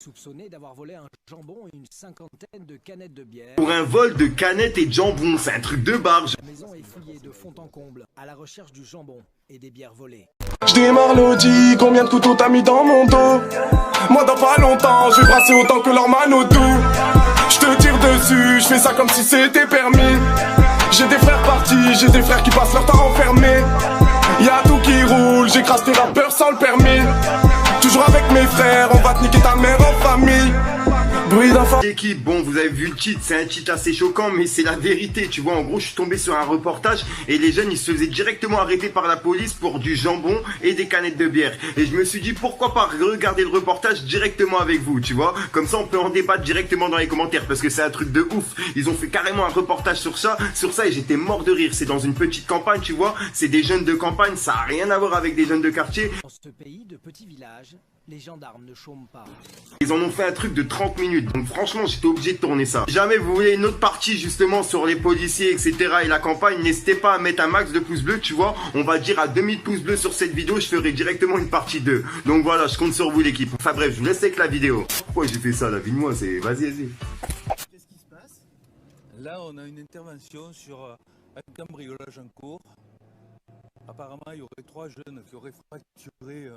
Soupçonné d'avoir volé un jambon et une cinquantaine de canettes de bière. Pour un vol de canettes et de jambon, c'est un truc de barge. La maison est fouillée de fond en comble à la recherche du jambon et des bières volées. Je démarre l'audi, combien de couteaux t'as mis dans mon dos? Moi dans pas longtemps, je vais brasser autant que leur manoto. Je te tire dessus, je fais ça comme si c'était permis. J'ai des frères partis, j'ai des frères qui passent leur temps enfermés. Y'a tout qui roule, j'écrase tes rappeurs sans le permis. Toujours avec mes frères, on va te niquer ta mère en famille. Bruit d'enfant. L'équipe, bon, vous avez vu le titre, c'est un titre assez choquant, mais c'est la vérité, tu vois. En gros, je suis tombé sur un reportage et les jeunes, ils se faisaient directement arrêter par la police pour du jambon et des canettes de bière. Et je me suis dit, pourquoi pas regarder le reportage directement avec vous, tu vois. Comme ça, on peut en débattre directement dans les commentaires parce que c'est un truc de ouf. Ils ont fait carrément un reportage sur ça et j'étais mort de rire. C'est dans une petite campagne, tu vois. C'est des jeunes de campagne, ça a rien à voir avec des jeunes de quartier. Dans ce pays de petits villages, les gendarmes ne chôment pas. Ils en ont fait un truc de 30 minutes, donc franchement j'étais obligé de tourner ça. Si jamais vous voulez une autre partie justement sur les policiers etc et la campagne, n'hésitez pas à mettre un max de pouces bleus, tu vois. On va dire à 2000 pouces bleus sur cette vidéo, je ferai directement une partie 2. Donc voilà, je compte sur vous l'équipe. Enfin bref, je vous laisse avec la vidéo. Pourquoi j'ai fait ça là? Vine-moi, c'est... Vas-y. Qu'est-ce qui se passe? Là on a une intervention sur un cambriolage en cours. Apparemment il y aurait 3 jeunes qui auraient fracturé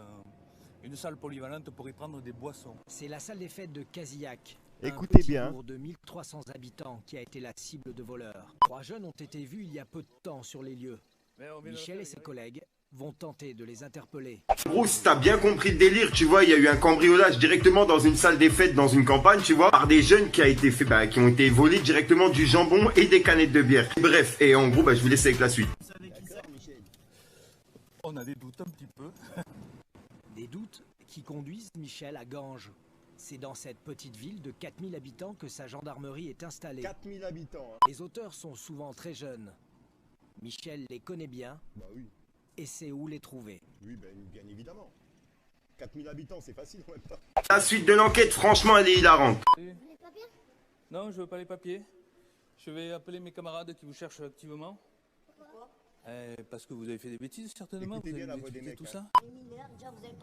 une salle polyvalente pour y prendre des boissons. C'est la salle des fêtes de Casillac. Écoutez un petit bien. bourg de 1300 habitants qui a été la cible de voleurs. 3 jeunes ont été vus il y a peu de temps sur les lieux. Michel et ses collègues vont tenter de les interpeller. Gros, si t'as bien compris le délire, tu vois, il y a eu un cambriolage directement dans une salle des fêtes, dans une campagne, tu vois, par des jeunes qui ont été volés directement du jambon et des canettes de bière. Bref, et en gros, je vous laisse avec la suite. On a des doutes un petit peu. Des doutes qui conduisent Michel à Ganges. C'est dans cette petite ville de 4000 habitants que sa gendarmerie est installée. 4000 habitants. Les auteurs sont souvent très jeunes. Michel les connaît bien Bah oui. et sait où les trouver. Oui, bien évidemment. 4000 habitants, c'est facile en même temps. La suite de l'enquête, franchement, elle est hilarante. Non, je veux pas les papiers. Je vais appeler mes camarades qui vous cherchent activement. Parce que vous avez fait des bêtises certainement. Écoutez vous bien avez la voix des expliqué mecs, tout hein. ça. Les mineurs, déjà, vous avez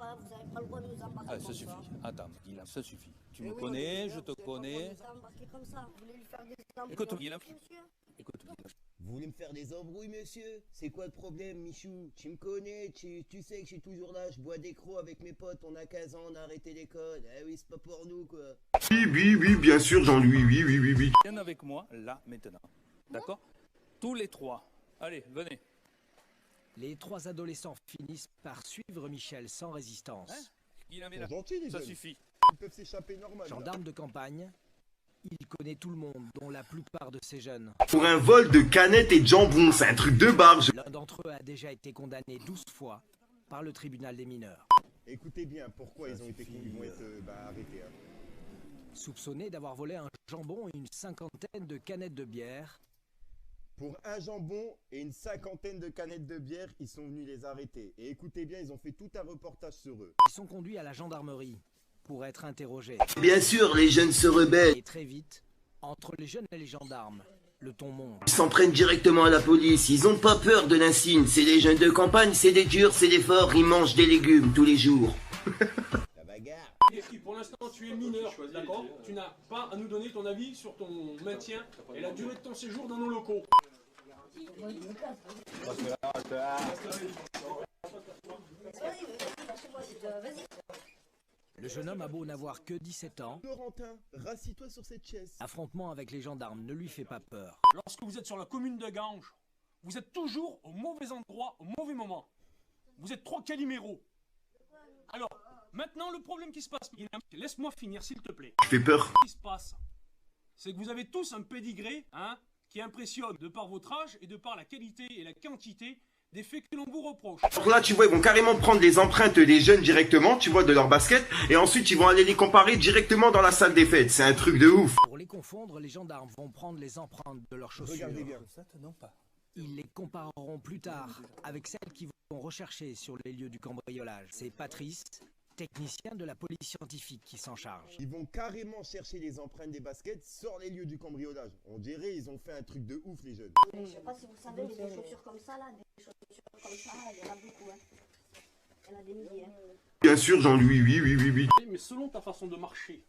pas le droit de nous embarquer Ça comme suffit. ça. Attends, Guillaume, ça suffit. Tu me Eh oui, connais, on est je te mineurs, vous avez pas le connais. droit de nous embarquer comme ça. Vous voulez lui faire des embrouilles, Écoute, Guillaume. monsieur. Écoute, Guillaume. Vous voulez me faire des embrouilles, monsieur? C'est quoi le problème, Michou? Tu me connais, tu sais que je suis toujours là, je bois des crocs avec mes potes, on a 15 ans, on a arrêté l'école. Eh oui, c'est pas pour nous, quoi. Oui, bien sûr, Jean-Louis, oui. Viens avec moi, là, maintenant. D'accord? Tous les 3. Allez, venez. Les 3 adolescents finissent par suivre Michel sans résistance. Guillaume est Ils là. sont gentils, les Ça jeunes. suffit. Ils peuvent s'échapper normal. Gendarme de campagne, il connaît tout le monde, dont la plupart de ces jeunes. Pour un vol de canettes et de jambon, c'est un truc de barge. L'un d'entre eux a déjà été condamné 12 fois par le tribunal des mineurs. Écoutez bien pourquoi ils vont être arrêtés. Hein. Soupçonné d'avoir volé un jambon et une cinquantaine de canettes de bière, Pour un jambon et une cinquantaine de canettes de bière, ils sont venus les arrêter. Et écoutez bien, ils ont fait tout un reportage sur eux. ils sont conduits à la gendarmerie pour être interrogés. Bien sûr, les jeunes se rebellent. Et très vite, entre les jeunes et les gendarmes, le ton monte. Ils s'en prennent directement à la police. Ils ont pas peur de l'insigne. C'est des jeunes de campagne, c'est des durs, c'est des forts. Ils mangent des légumes tous les jours. La bagarre. Et pour l'instant, tu es mineur, d'accord? Tu n'as pas à nous donner ton avis sur ton maintien et la durée de ton séjour dans nos locaux. Le jeune homme a beau n'avoir que 17 ans, Corentin, rassis-toi sur cette chaise. l'affrontement avec les gendarmes ne lui fait pas peur. Lorsque vous êtes sur la commune de Ganges, vous êtes toujours au mauvais endroit, au mauvais moment. Vous êtes 3 caliméros. Alors, maintenant, le problème qui se passe, laisse-moi finir, s'il te plaît. Je fais peur. Ce qui se passe, c'est que vous avez tous un pédigré, qui impressionne de par votre âge et de par la qualité et la quantité des faits que l'on vous reproche. Alors là, tu vois, ils vont carrément prendre les empreintes des jeunes directement, tu vois, de leur basket, et ensuite ils vont aller les comparer directement dans la salle des fêtes. C'est un truc de ouf. Pour les confondre, les gendarmes vont prendre les empreintes de leurs chaussures. Regardez bien. Non pas. Ils les compareront plus tard avec celles qui vont rechercher sur les lieux du cambriolage. C'est Patrice, technicien de la police scientifique, qui s'en charge. Ils vont carrément chercher les empreintes des baskets sur les lieux du cambriolage. On dirait ils ont fait un truc de ouf, les jeunes. Je sais pas si vous savez, mais des chaussures comme ça, là, des chaussures comme ça, il y en a beaucoup. Hein. Il y en a des milliers. Bien sûr, Jean-Louis, oui. Mais selon ta façon de marcher,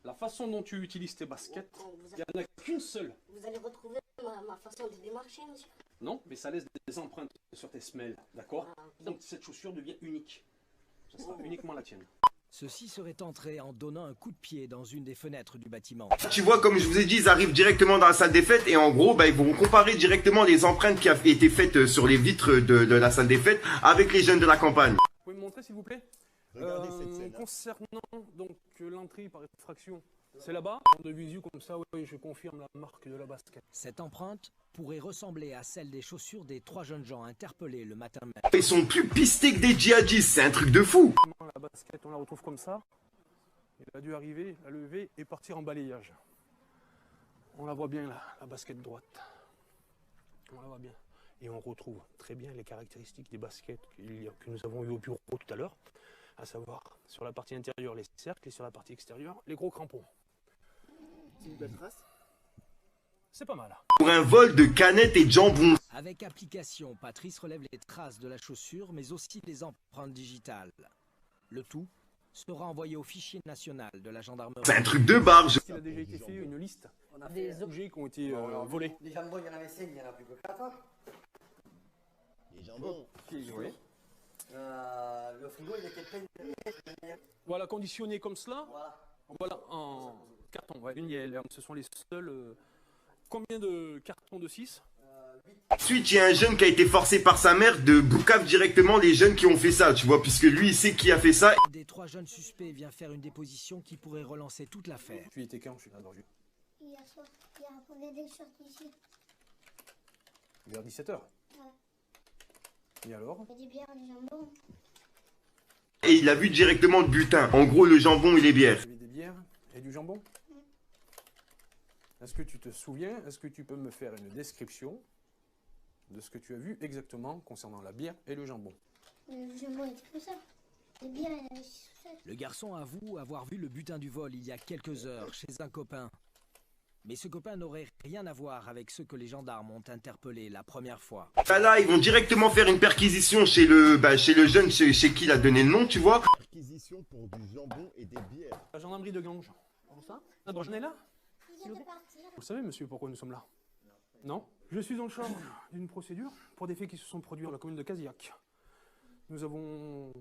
la façon dont tu utilises tes baskets, il n'y en a qu'une seule. Vous allez retrouver ma façon de démarcher, monsieur. Non, mais ça laisse des empreintes sur tes semelles, d'accord? Donc cette chaussure devient unique. Ça sera uniquement la tienne. Ceux-ci seraient entrés en donnant un coup de pied dans une des fenêtres du bâtiment. Tu vois, comme je vous ai dit, ils arrivent directement dans la salle des fêtes et en gros, ils vont comparer directement les empreintes qui ont été faites sur les vitres de la salle des fêtes avec les jeunes de la campagne. Vous pouvez me montrer s'il vous plaît? Regardez cette scène. Concernant donc l'entrée par effraction, c'est là-bas. De visu comme ça, oui, je confirme la marque de la basket. Cette empreinte pourrait ressembler à celle des chaussures des 3 jeunes gens interpellés le matin même. Ils sont plus pistés que des djihadistes, c'est un truc de fou. La basket, on la retrouve comme ça. Il a dû arriver, la lever et partir en balayage. On la voit bien là, la basket droite. On la voit bien. Et on retrouve très bien les caractéristiques des baskets que nous avons eu au bureau tout à l'heure. À savoir, sur la partie intérieure, les cercles et sur la partie extérieure, les gros crampons. C'est une belle trace. C'est pas mal. Pour un vol de canettes et de jambon. Avec application, Patrice relève les traces de la chaussure, mais aussi les empreintes digitales. Le tout sera envoyé au fichier national de la gendarmerie. C'est un truc de barge. Il a déjà été fait une liste des objets qui ont été volés. Les jambons, il y en avait 5, il y en a plus que 4. Les jambons. Oui. Le frigo, il était plein de... Voilà, conditionné comme cela. Voilà. Voilà, en carton. Ouais. Ce sont les seuls... combien de cartons de 6? Ensuite, il y a un jeune qui a été forcé par sa mère de boucave directement les jeunes qui ont fait ça, tu vois, puisque lui, il sait qui a fait ça. Des 3 jeunes suspects vient faire une déposition qui pourrait relancer toute l'affaire. Tu étais quand? Je suis là dans le Hier soir, il y a un peu des sorties ici. vers 17h. Et alors? Il y a des bières, des jambons. Et il a vu directement le butin. En gros, le jambon et les bières. Il y avait des bières et du jambon? Est-ce que tu te souviens? Est-ce que tu peux me faire une description de ce que tu as vu exactement concernant la bière et le jambon? Le jambon était comme ça. Les bières, il y en avait 6 ou 7. Le garçon avoue avoir vu le butin du vol il y a quelques heures chez un copain. Mais ce copain n'aurait rien à voir avec ceux que les gendarmes ont interpellés la première fois. Là, ils vont directement faire une perquisition chez le jeune chez qui il a donné le nom, tu vois. Perquisition pour du jambon et des bières. La gendarmerie de Ganges. Où ça? La Brogene est là? Vous allez partir. Vous savez, monsieur, pourquoi nous sommes là? Non? Je suis en charge d'une procédure pour des faits qui se sont produits dans la commune de Casillac. Nous avons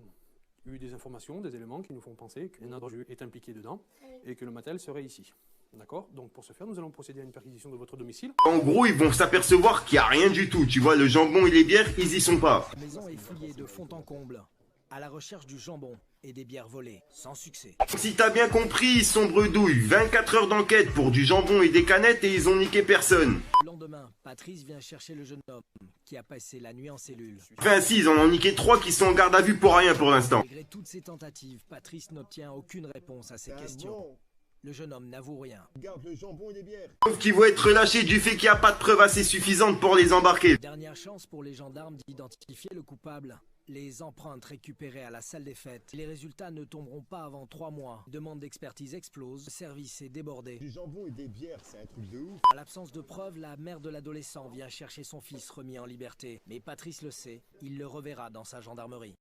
eu des informations, des éléments qui nous font penser qu'un intrus est impliqué dedans et que le matériel serait ici. D'accord? Donc pour ce faire, nous allons procéder à une perquisition de votre domicile. En gros, ils vont s'apercevoir qu'il n'y a rien du tout, tu vois. Le jambon et les bières, ils y sont pas. La maison est fouillée de fond en comble, à la recherche du jambon et des bières volées, sans succès. Si t'as bien compris, ils sont bredouilles. 24 heures d'enquête pour du jambon et des canettes et ils ont niqué personne. Le lendemain, Patrice vient chercher le jeune homme qui a passé la nuit en cellule. Enfin si, ils en ont niqué 3 qui sont en garde à vue pour rien pour l'instant. Malgré toutes ces tentatives, Patrice n'obtient aucune réponse à ses questions. Le jeune homme n'avoue rien. Garde le jambon et les bières. Sauf qu'ils vont être relâchés du fait qu'il n'y a pas de preuves assez suffisantes pour les embarquer. Dernière chance pour les gendarmes d'identifier le coupable. Les empreintes récupérées à la salle des fêtes. Les résultats ne tomberont pas avant 3 mois. Demande d'expertise explose. Le service est débordé. Du jambon et des bières, c'est un truc de ouf. À l'absence de preuves, la mère de l'adolescent vient chercher son fils remis en liberté. Mais Patrice le sait, il le reverra dans sa gendarmerie.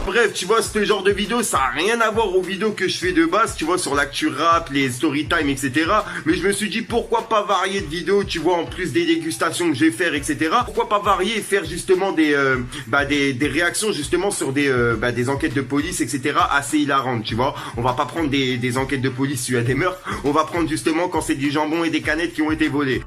Bref, tu vois, ce genre de vidéo, ça a rien à voir aux vidéos que je fais de base, tu vois, sur l'actu rap, les story time, etc. Mais je me suis dit, pourquoi pas varier de vidéos, tu vois, en plus des dégustations que je vais faire, etc. Pourquoi pas varier et faire justement des réactions, justement, sur des enquêtes de police, etc. assez hilarantes, tu vois. On va pas prendre des enquêtes de police suite à des meurtres, on va prendre justement quand c'est du jambon et des canettes qui ont été volées.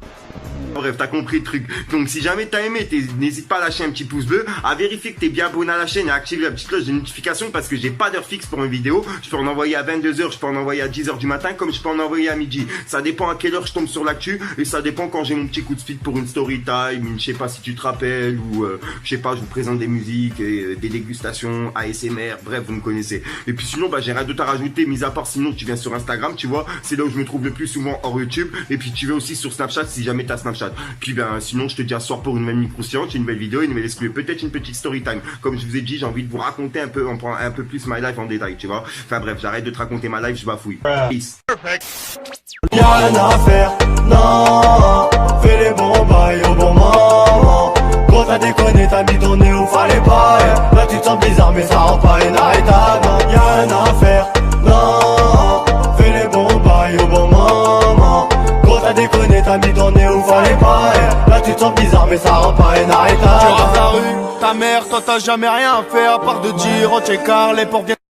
Bref, t'as compris le truc. Donc si jamais t'as aimé, n'hésite pas à lâcher un petit pouce bleu, à vérifier que t'es bien abonné à la chaîne et à activer la petite cloche de notification parce que j'ai pas d'heure fixe pour une vidéo. Je peux en envoyer à 22h, je peux en envoyer à 10h du matin comme je peux en envoyer à midi. Ça dépend à quelle heure je tombe sur l'actu et ça dépend quand j'ai mon petit coup de speed pour une story time, je sais pas si tu te rappelles ou je sais pas, je vous présente des musiques, et, des dégustations, ASMR, bref, vous me connaissez. Et puis sinon, j'ai rien d'autre à rajouter, mis à part sinon tu viens sur Instagram, tu vois, c'est là où je me trouve le plus souvent hors YouTube et puis tu vas aussi sur Snapchat si jamais t'as Snapchat. Puis sinon je te dis à ce soir pour une même nuit consciente, une nouvelle vidéo, une nouvelle exclue, peut-être une petite story time. Comme je vous ai dit, j'ai envie de vous raconter un peu plus my life en détail, tu vois. Enfin bref, j'arrête de te raconter ma life, je bafouille. Peace. Y'a rien à faire, non. Fais les bons bails au bon moment. Quand t'as déconné, t'as mis ton nez où fallait pas. Là tu te sens bizarre. bizarre mais ça rend pas inarrêtable. Y'a rien à faire, non. Fais les bons bails au bon moment. Gros t'as déconné, t'as mis ton nez où fallait pas. Là tu te sens bizarre mais ça rend pas inarrêtable. Tu rases la rue, ta mère, toi t'as jamais rien fait à part de dire oh t'es carré pour bien.